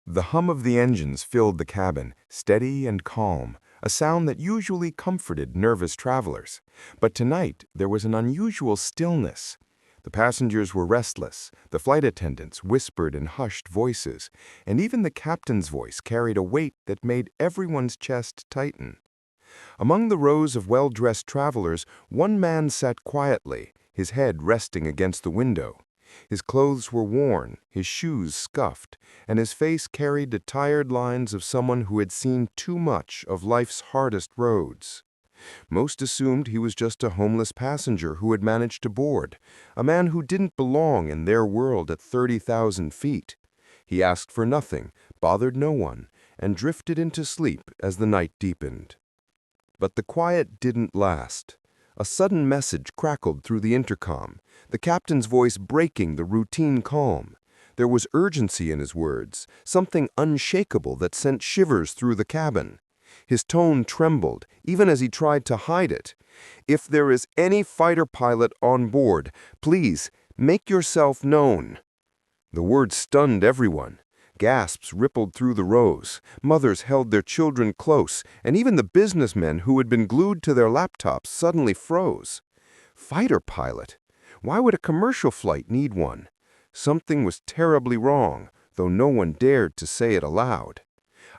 The hum of the engines filled the cabin, steady and calm, a sound that usually comforted nervous travelers. But tonight there was an unusual stillness. The passengers were restless, the flight attendants whispered in hushed voices, and even the captain's voice carried a weight that made everyone's chest tighten. Among the rows of well-dressed travelers, one man sat quietly, his head resting against the window. His clothes were worn, his shoes scuffed, and his face carried the tired lines of someone who had seen too much of life's hardest roads. Most assumed he was just a homeless passenger who had managed to board, a man who didn't belong in their world at 30,000 feet. He asked for nothing, bothered no one, and drifted into sleep as the night deepened. But the quiet didn't last. A sudden message crackled through the intercom, the captain's voice breaking the routine calm. There was urgency in his words, something unshakable that sent shivers through the cabin. His tone trembled, even as he tried to hide it. "If there is any fighter pilot on board, please make yourself known." The words stunned everyone. Gasps rippled through the rows. Mothers held their children close, and even the businessmen who had been glued to their laptops suddenly froze. Fighter pilot? Why would a commercial flight need one? Something was terribly wrong, though no one dared to say it aloud.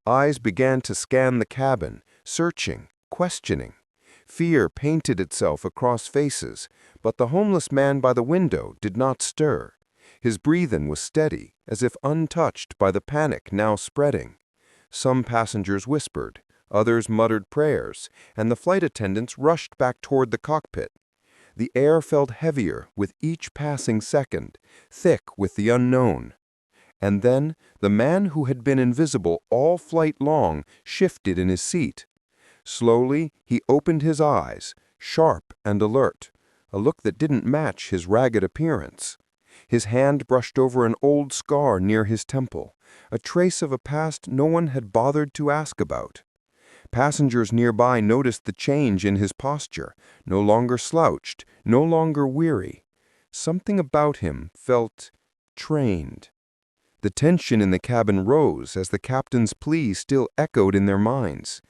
Eyes began to scan the cabin, searching, questioning. Fear painted itself across faces, but the homeless man by the window did not stir. His breathing was steady, as if untouched by the panic now spreading. Some passengers whispered, others muttered prayers, and the flight attendants rushed back toward the cockpit. The air felt heavier with each passing second, thick with the unknown. And then the man who had been invisible all flight long shifted in his seat. Slowly, he opened his eyes, sharp and alert, a look that didn't match his ragged appearance. His hand brushed over an old scar near his temple, a trace of a past no one had bothered to ask about. Passengers nearby noticed the change in his posture, no longer slouched, no longer weary. Something about him felt trained. The tension in the cabin rose as the captain's plea still echoed in their minds.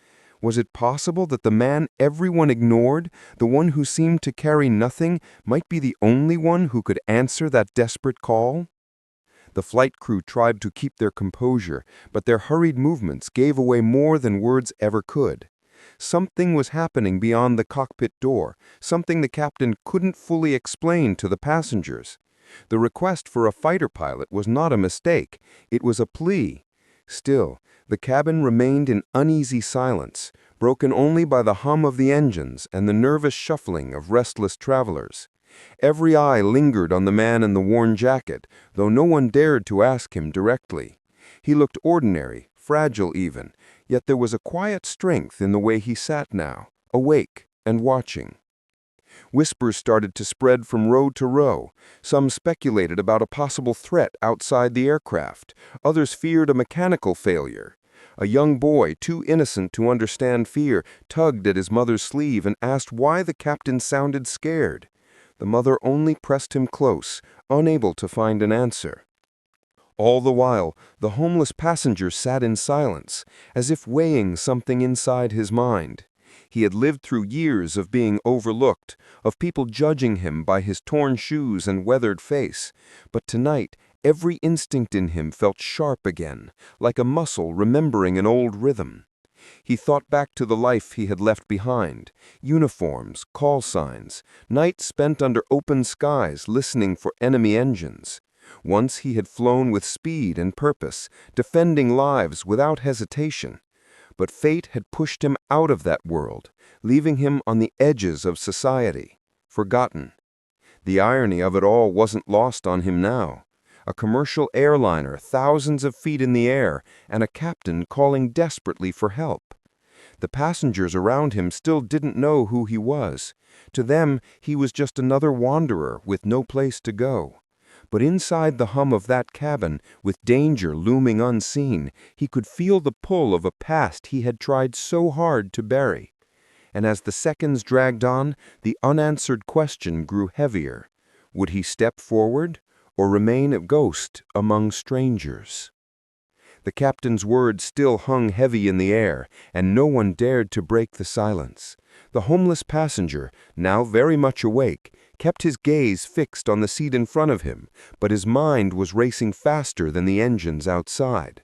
Was it possible that the man everyone ignored, the one who seemed to carry nothing, might be the only one who could answer that desperate call? The flight crew tried to keep their composure, but their hurried movements gave away more than words ever could. Something was happening beyond the cockpit door, something the captain couldn't fully explain to the passengers. The request for a fighter pilot was not a mistake, it was a plea. Still, the cabin remained in uneasy silence, broken only by the hum of the engines and the nervous shuffling of restless travelers. Every eye lingered on the man in the worn jacket, though no one dared to ask him directly. He looked ordinary, fragile even, yet there was a quiet strength in the way he sat now, awake and watching. Whispers started to spread from row to row. Some speculated about a possible threat outside the aircraft. Others feared a mechanical failure. A young boy, too innocent to understand fear, tugged at his mother's sleeve and asked why the captain sounded scared. The mother only pressed him close, unable to find an answer. All the while, the homeless passenger sat in silence, as if weighing something inside his mind. He had lived through years of being overlooked, of people judging him by his torn shoes and weathered face, but tonight every instinct in him felt sharp again, like a muscle remembering an old rhythm. He thought back to the life he had left behind, uniforms, call signs, nights spent under open skies listening for enemy engines. Once he had flown with speed and purpose, defending lives without hesitation. But fate had pushed him out of that world, leaving him on the edges of society, forgotten. The irony of it all wasn't lost on him now. A commercial airliner thousands of feet in the air, and a captain calling desperately for help. The passengers around him still didn't know who he was. To them, he was just another wanderer with no place to go. But inside the hum of that cabin, with danger looming unseen, he could feel the pull of a past he had tried so hard to bury. And as the seconds dragged on, the unanswered question grew heavier. Would he step forward, or remain a ghost among strangers? The captain's words still hung heavy in the air, and no one dared to break the silence. The homeless passenger, now very much awake, kept his gaze fixed on the seat in front of him, but his mind was racing faster than the engines outside.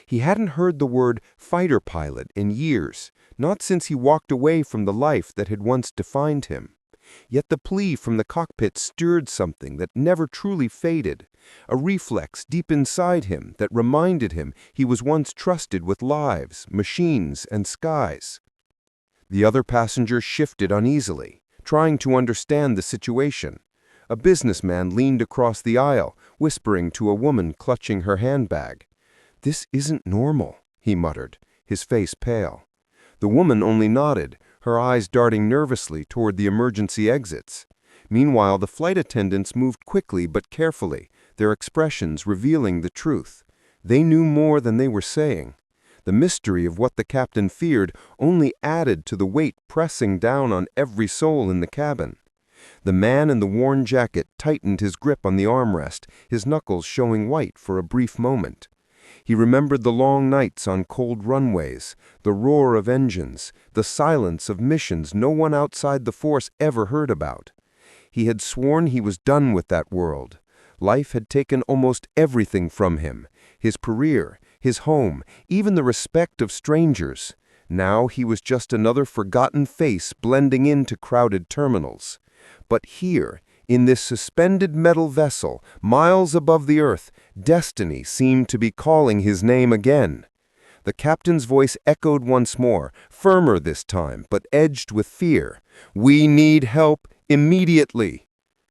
He hadn't heard the word fighter pilot in years, not since he walked away from the life that had once defined him. Yet the plea from the cockpit stirred something that never truly faded, a reflex deep inside him that reminded him he was once trusted with lives, machines, and skies. The other passengers shifted uneasily, trying to understand the situation. A businessman leaned across the aisle, whispering to a woman clutching her handbag. "This isn't normal," he muttered, his face pale. The woman only nodded, her eyes darting nervously toward the emergency exits. Meanwhile, the flight attendants moved quickly but carefully, their expressions revealing the truth. They knew more than they were saying. The mystery of what the captain feared only added to the weight pressing down on every soul in the cabin. The man in the worn jacket tightened his grip on the armrest, his knuckles showing white for a brief moment. He remembered the long nights on cold runways, the roar of engines, the silence of missions no one outside the force ever heard about. He had sworn he was done with that world. Life had taken almost everything from him, his career, his home, even the respect of strangers. Now he was just another forgotten face blending into crowded terminals. But here, in this suspended metal vessel, miles above the earth, destiny seemed to be calling his name again. The captain's voice echoed once more, firmer this time, but edged with fear. "We need help immediately."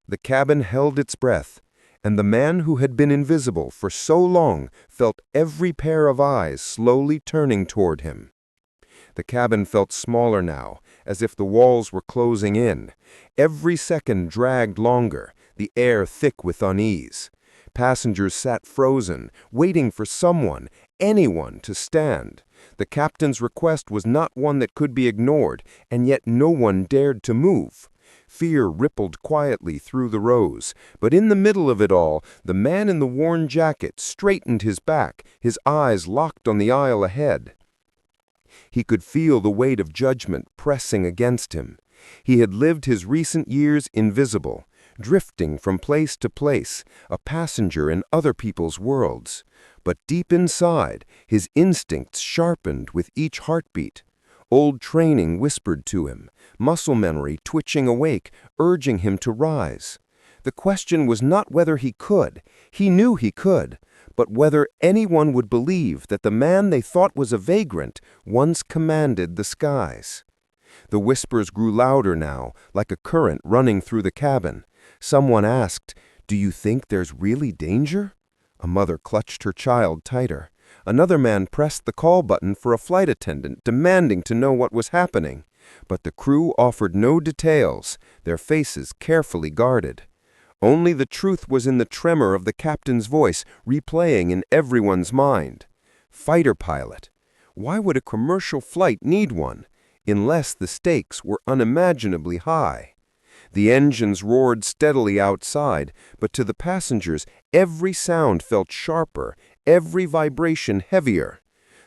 The cabin held its breath, and the man who had been invisible for so long felt every pair of eyes slowly turning toward him. The cabin felt smaller now, as if the walls were closing in. Every second dragged longer, the air thick with unease. Passengers sat frozen, waiting for someone, anyone, to stand. The captain's request was not one that could be ignored, and yet no one dared to move. Fear rippled quietly through the rows, but in the middle of it all, the man in the worn jacket straightened his back, his eyes locked on the aisle ahead. He could feel the weight of judgment pressing against him. He had lived his recent years invisible, drifting from place to place, a passenger in other people's worlds. But deep inside, his instincts sharpened with each heartbeat. Old training whispered to him, muscle memory twitching awake, urging him to rise. The question was not whether he could. He knew he could. But whether anyone would believe that the man they thought was a vagrant once commanded the skies. The whispers grew louder now, like a current running through the cabin. Someone asked, "Do you think there's really danger?" A mother clutched her child tighter. Another man pressed the call button for a flight attendant, demanding to know what was happening. But the crew offered no details, their faces carefully guarded. Only the truth was in the tremor of the captain's voice, replaying in everyone's mind. Fighter pilot. Why would a commercial flight need one, unless the stakes were unimaginably high? The engines roared steadily outside, but to the passengers, every sound felt sharper, every vibration heavier.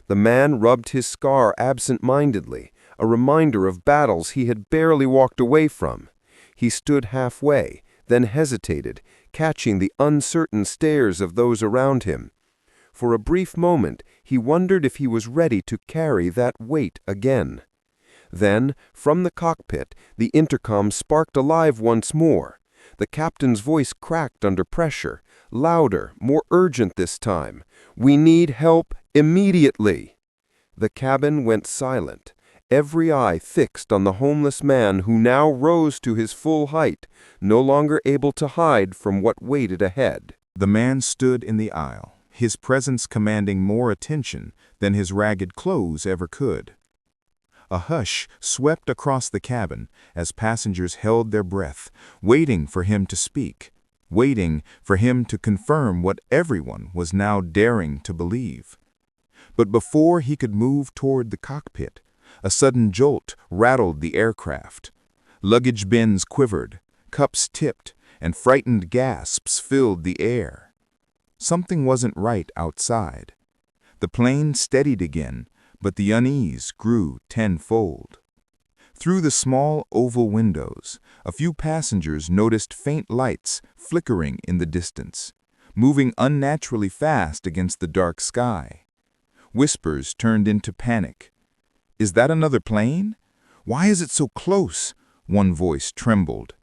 The man rubbed his scar absent-mindedly, a reminder of battles he had barely walked away from. He stood halfway, then hesitated, catching the uncertain stares of those around him. For a brief moment, he wondered if he was ready to carry that weight again. Then, from the cockpit, the intercom sparked alive once more. The captain's voice cracked under pressure, louder, more urgent this time. "We need help immediately." The cabin went silent, every eye fixed on the homeless man who now rose to his full height, no longer able to hide from what waited ahead. The man stood in the aisle, his presence commanding more attention than his ragged clothes ever could. A hush swept across the cabin as passengers held their breath, waiting for him to speak, waiting for him to confirm what everyone was now daring to believe. But before he could move toward the cockpit, a sudden jolt rattled the aircraft. Luggage bins quivered, cups tipped, and frightened gasps filled the air. Something wasn't right outside. The plane steadied again, but the unease grew tenfold. Through the small oval windows, a few passengers noticed faint lights flickering in the distance, moving unnaturally fast against the dark sky. Whispers turned into panic. "Is that another plane? Why is it so close?" One voice trembled.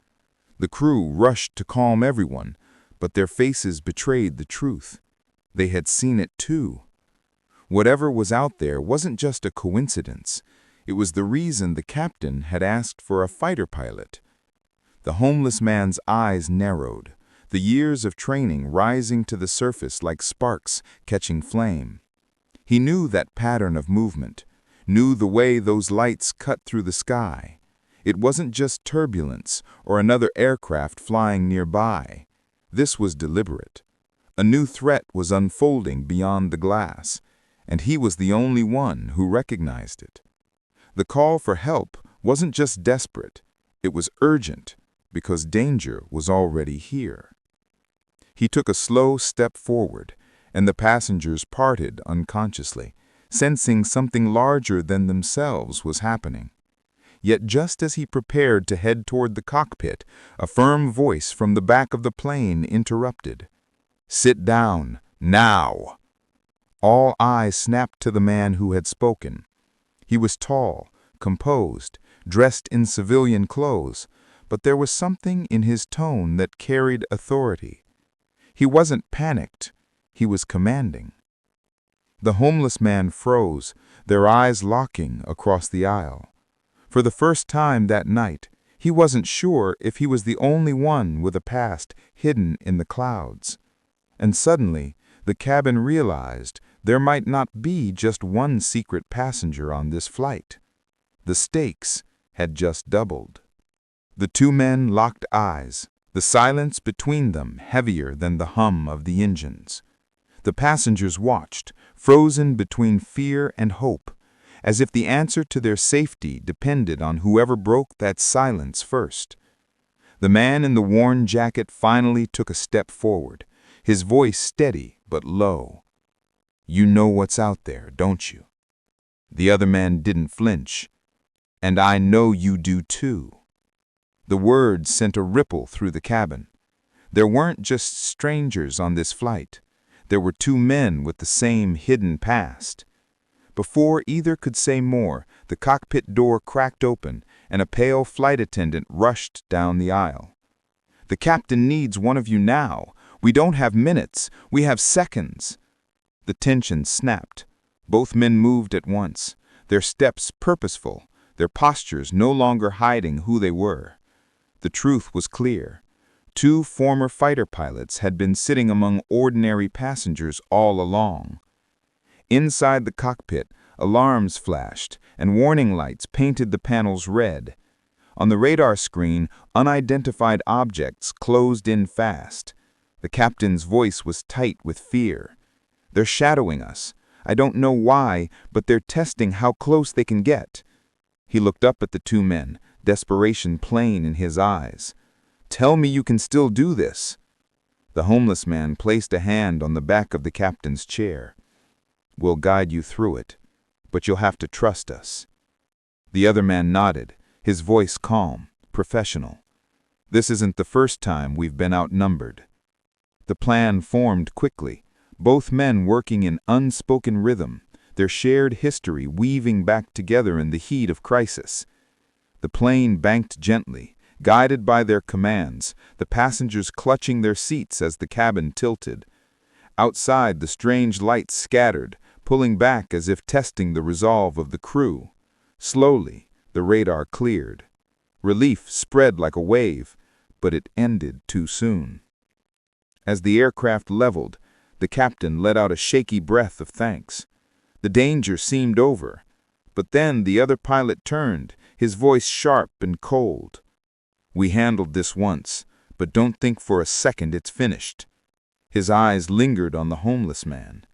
The crew rushed to calm everyone, but their faces betrayed the truth. They had seen it too. Whatever was out there wasn't just a coincidence. It was the reason the captain had asked for a fighter pilot. The homeless man's eyes narrowed, the years of training rising to the surface like sparks catching flame. He knew that pattern of movement, knew the way those lights cut through the sky. It wasn't just turbulence or another aircraft flying nearby. This was deliberate. A new threat was unfolding beyond the glass, and he was the only one who recognized it. The call for help wasn't just desperate, it was urgent, because danger was already here. He took a slow step forward, and the passengers parted unconsciously, sensing something larger than themselves was happening. Yet just as he prepared to head toward the cockpit, a firm voice from the back of the plane interrupted. "Sit down, now!" All eyes snapped to the man who had spoken. He was tall, composed, dressed in civilian clothes, but there was something in his tone that carried authority. He wasn't panicked, he was commanding. The homeless man froze, their eyes locking across the aisle. For the first time that night, he wasn't sure if he was the only one with a past hidden in the clouds. And suddenly, the cabin realized there might not be just one secret passenger on this flight. The stakes had just doubled. The two men locked eyes, the silence between them heavier than the hum of the engines. The passengers watched, frozen between fear and hope, as if the answer to their safety depended on whoever broke that silence first. The man in the worn jacket finally took a step forward, his voice steady but low. "You know what's out there, don't you?" The other man didn't flinch. "And I know you do too." The words sent a ripple through the cabin. There weren't just strangers on this flight. There were two men with the same hidden past. Before either could say more, the cockpit door cracked open, and a pale flight attendant rushed down the aisle. "The captain needs one of you now. We don't have minutes, we have seconds." The tension snapped. Both men moved at once, their steps purposeful, their postures no longer hiding who they were. The truth was clear. Two former fighter pilots had been sitting among ordinary passengers all along. Inside the cockpit, alarms flashed, and warning lights painted the panels red. On the radar screen, unidentified objects closed in fast. The captain's voice was tight with fear. "They're shadowing us. I don't know why, but they're testing how close they can get." He looked up at the two men, desperation plain in his eyes. "Tell me you can still do this." The homeless man placed a hand on the back of the captain's chair. "We'll guide you through it, but you'll have to trust us." The other man nodded, his voice calm, professional. "This isn't the first time we've been outnumbered." The plan formed quickly, both men working in unspoken rhythm, their shared history weaving back together in the heat of crisis. The plane banked gently, guided by their commands, the passengers clutching their seats as the cabin tilted. Outside, the strange lights scattered, pulling back as if testing the resolve of the crew. Slowly, the radar cleared. Relief spread like a wave, but it ended too soon. As the aircraft leveled, the captain let out a shaky breath of thanks. The danger seemed over. But then the other pilot turned, his voice sharp and cold. "We handled this once, but don't think for a second it's finished." His eyes lingered on the homeless man.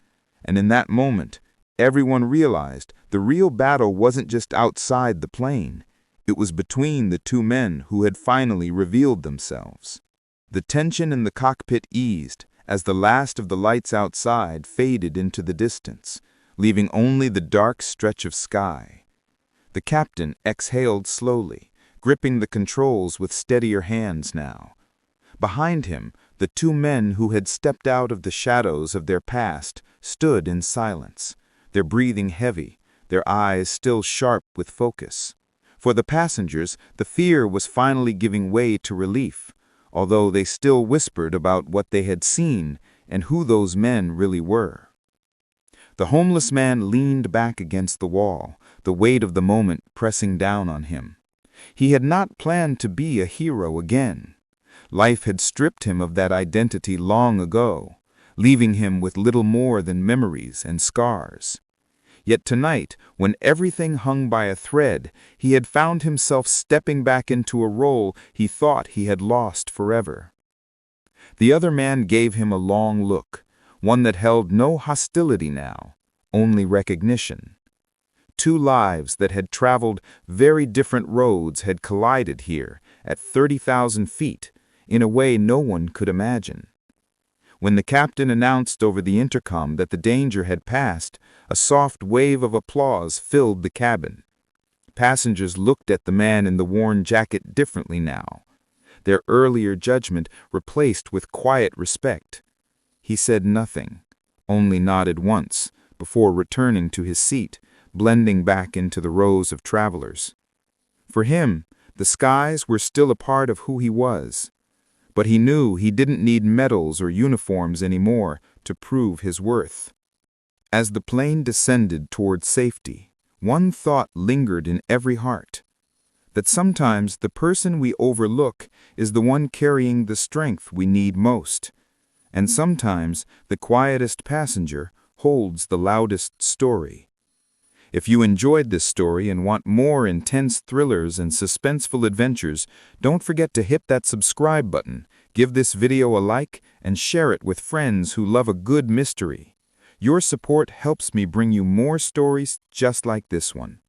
And in that moment, everyone realized the real battle wasn't just outside the plane. It was between the two men who had finally revealed themselves. The tension in the cockpit eased as the last of the lights outside faded into the distance. leaving only the dark stretch of sky. The captain exhaled slowly, gripping the controls with steadier hands now. Behind him, the two men who had stepped out of the shadows of their past stood in silence, their breathing heavy, their eyes still sharp with focus. For the passengers, the fear was finally giving way to relief, although they still whispered about what they had seen and who those men really were. The homeless man leaned back against the wall, the weight of the moment pressing down on him. He had not planned to be a hero again. Life had stripped him of that identity long ago, leaving him with little more than memories and scars. Yet tonight, when everything hung by a thread, he had found himself stepping back into a role he thought he had lost forever. The other man gave him a long look, one that held no hostility now, only recognition. Two lives that had traveled very different roads had collided here at 30,000 feet in a way no one could imagine. When the captain announced over the intercom that the danger had passed, a soft wave of applause filled the cabin. Passengers looked at the man in the worn jacket differently now, their earlier judgment replaced with quiet respect. He said nothing, only nodded once, before returning to his seat, blending back into the rows of travelers. For him, the skies were still a part of who he was. But he knew he didn't need medals or uniforms anymore to prove his worth. As the plane descended toward safety, one thought lingered in every heart: that sometimes the person we overlook is the one carrying the strength we need most, and sometimes the quietest passenger holds the loudest story. If you enjoyed this story and want more intense thrillers and suspenseful adventures, don't forget to hit that subscribe button, give this video a like, and share it with friends who love a good mystery. Your support helps me bring you more stories just like this one.